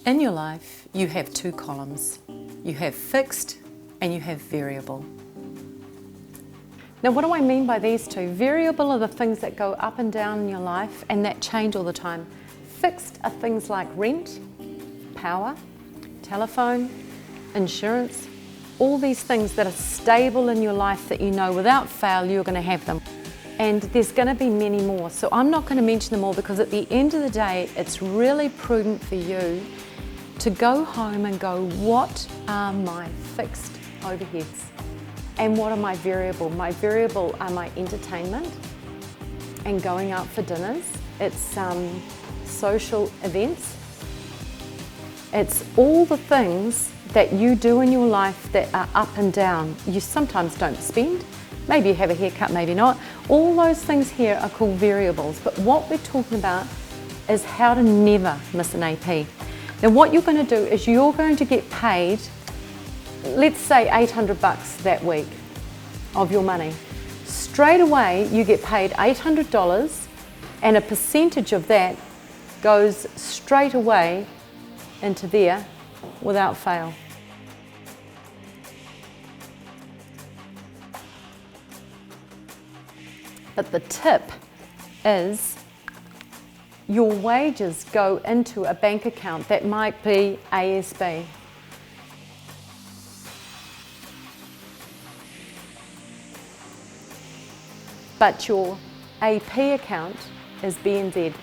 In your life, you have two columns. You have fixed and you have variable. Now, what do I mean by these two? Variable are the things that go up and down in your life and that change all the time. Fixed are things like rent, power, telephone, insurance, all these things that are stable in your life that you know without fail you're going to have them. And there's going to be many more. So I'm not going to mention them all because at the end of the day, it's really prudent for you to go home and go, what are my fixed overheads? And what are my variable? My variable are my entertainment and going out for dinners. It's social events. It's all the things that you do in your life that are up and down. You sometimes don't spend. Maybe you have a haircut, maybe not. All those things here are called variables. But what we're talking about is how to never miss an AP. Now what you're going to do is you're going to get paid, let's say $800 that week of your money. Straight away you get paid $800 and a percentage of that goes straight away into there without fail. But the tip is your wages go into a bank account that might be ASB. But your AP account is BNZ.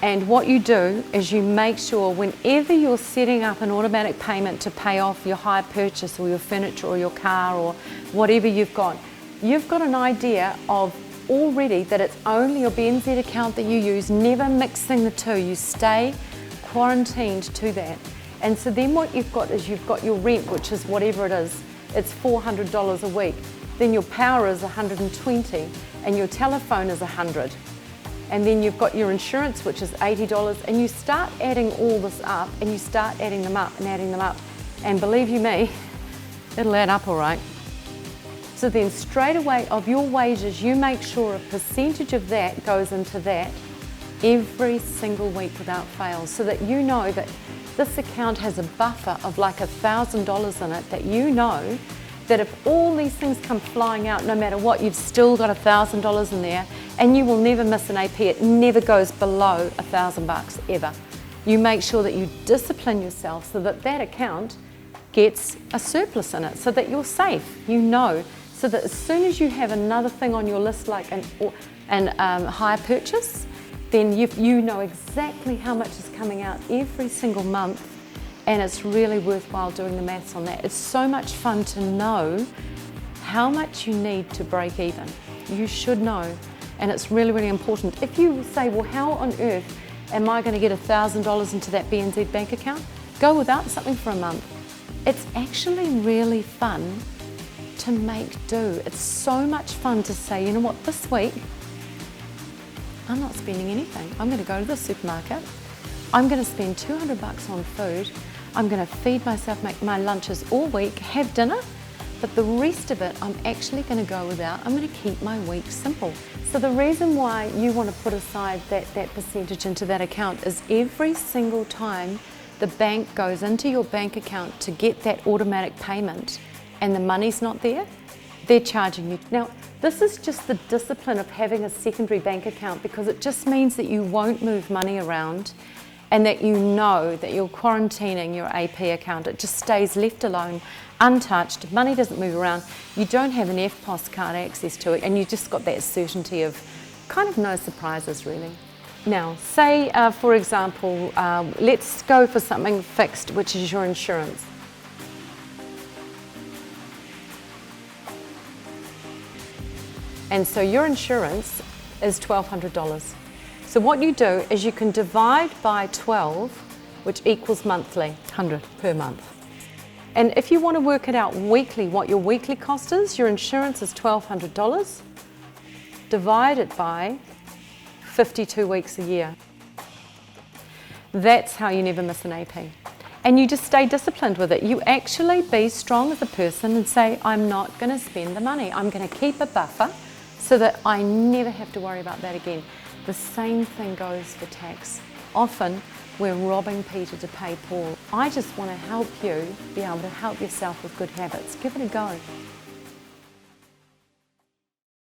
And what you do is you make sure whenever you're setting up an automatic payment to pay off your hire purchase or your furniture or your car or whatever you've got an idea of already that it's only your BNZ account that you use, never mixing the two. You stay quarantined to that. And so then what you've got is you've got your rent, which is whatever it is, it's $400 a week. Then your power is $120 and your telephone is $100. And then you've got your insurance, which is $80, and you start adding all this up and you start adding them up and adding them up. And believe you me, it'll add up all right. So then straight away of your wages, you make sure a percentage of that goes into that every single week without fail, so that you know that this account has a buffer of like $1,000 in it, that you know that if all these things come flying out, no matter what, you've still got $1,000 in there and you will never miss an AP. It never goes below $1,000 ever. You make sure that you discipline yourself so that that account gets a surplus in it, so that you're safe, you know, so that as soon as you have another thing on your list like an hire purchase, then you know exactly how much is coming out every single month. And it's really worthwhile doing the maths on that. It's so much fun to know how much you need to break even. You should know, and it's really, really important. If you say, well, how on earth am I going to get $1,000 into that BNZ bank account? Go without something for a month. It's actually really fun to make do. It's so much fun to say, you know what, this week, I'm not spending anything. I'm going to go to the supermarket. I'm going to spend $200 on food. I'm going to feed myself, make my lunches all week, have dinner, but the rest of it I'm actually going to go without. I'm going to keep my week simple. So the reason why you want to put aside that percentage into that account is every single time the bank goes into your bank account to get that automatic payment and the money's not there, they're charging you. Now, this is just the discipline of having a secondary bank account, because it just means that you won't move money around and that you know that you're quarantining your AP account. It just stays left alone, untouched, money doesn't move around, you don't have an FPOS card access to it, and you just got that certainty of kind of no surprises really. Now, say for example, let's go for something fixed, which is your insurance. And so your insurance is $1,200. So what you do is you can divide by 12, which equals monthly, 100 per month. And if you want to work it out weekly, what your weekly cost is, your insurance is $1,200 divided by 52 weeks a year. That's how you never miss an AP. And you just stay disciplined with it. You actually be strong as a person and say, I'm not going to spend the money. I'm going to keep a buffer so that I never have to worry about that again. The same thing goes for tax. Often we're robbing Peter to pay Paul. I just want to help you be able to help yourself with good habits. Give it a go.